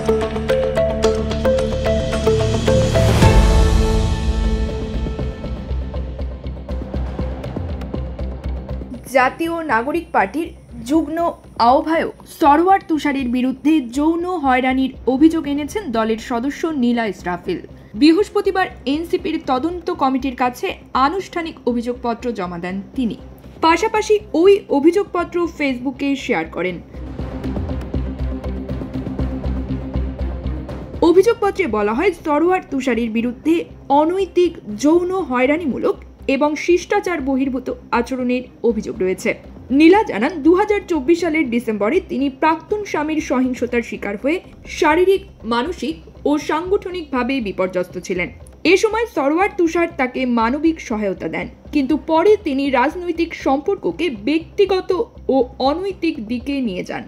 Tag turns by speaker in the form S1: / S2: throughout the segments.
S1: জাতীয় নাগরিক পার্টির যুগ্ম আহ্বায়ক সরওয়ার তুষারের বিরুদ্ধে যৌন হয়রানির অভিযোগ এনেছেন দলের সদস্য নীলা ইসরাফিল। বৃহস্পতিবার এনসিপির তদন্ত কমিটির কাছে আনুষ্ঠানিক অভিযোগপত্র জমা দেন তিনি। পাশাপাশি ওই অভিযোগপত্র ফেসবুকে শেয়ার করেন। অভিযোগপত্রে বলা হয়, সরওয়ার তুষারের বিরুদ্ধে অনৈতিক, যৌন হয়রানিমূলক এবং শিষ্টাচার বহির্ভূত আচরণের অভিযোগ রয়েছে। নীলা জানান, 2024 সালের ডিসেম্বরে তিনি প্রাক্তন স্বামীর সহিংসতার শিকার হয়ে শারীরিক, মানসিক ও সাংগঠনিকভাবে বিপর্যস্ত ছিলেন। এ সময় সরওয়ার তুষার তাকে মানবিক সহায়তা দেন, কিন্তু পরে তিনি রাজনৈতিক সম্পর্ককে ব্যক্তিগত ও অনৈতিক দিকে নিয়ে যান।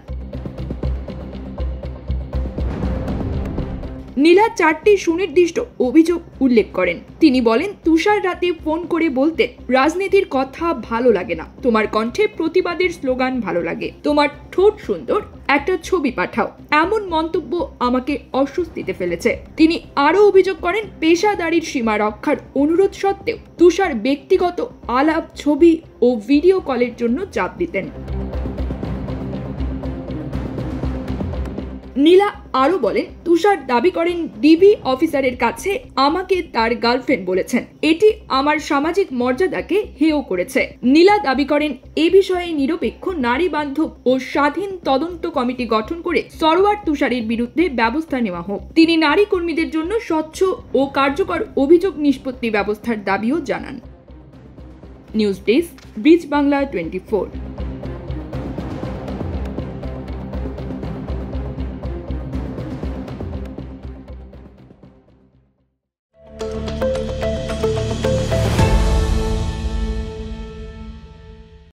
S1: নীলা 4টি সুনির্দিষ্ট অভিযোগ উল্লেখ করেন। তিনি বলেন, তুষার রাতে ফোন করে বলতে, রাজনীতির কথা ভালো লাগে না, তোমার কণ্ঠে প্রতিবাদের স্লোগান ভালো লাগে, তোমার ঠোঁট সুন্দর, একটা ছবি পাঠাও, এমন মন্তব্য আমাকে অস্বস্তিতে ফেলেছে। তিনি আরও অভিযোগ করেন, পেশাদারির সীমা রক্ষার অনুরোধ সত্ত্বেও তুষার ব্যক্তিগত আলাপ, ছবি ও ভিডিও কলের জন্য চাপ দিতেন। নীলা আরও বলেন, তুষার দাবি করেন, ডিবি অফিসারের কাছে আমাকে তার গার্লফ্রেন্ড বলেছেন, এটি আমার সামাজিক মর্যাদাকে হেয় করেছে। নীলা দাবি করেন, এ বিষয়ে নিরপেক্ষ, নারী বান্ধব ও স্বাধীন তদন্ত কমিটি গঠন করে সরওয়ার তুষারের বিরুদ্ধে ব্যবস্থা নেওয়া হোক। তিনি নারী কর্মীদের জন্য স্বচ্ছ ও কার্যকর অভিযোগ নিষ্পত্তি ব্যবস্থার দাবিও জানান। News desk, bridge Bangla 24।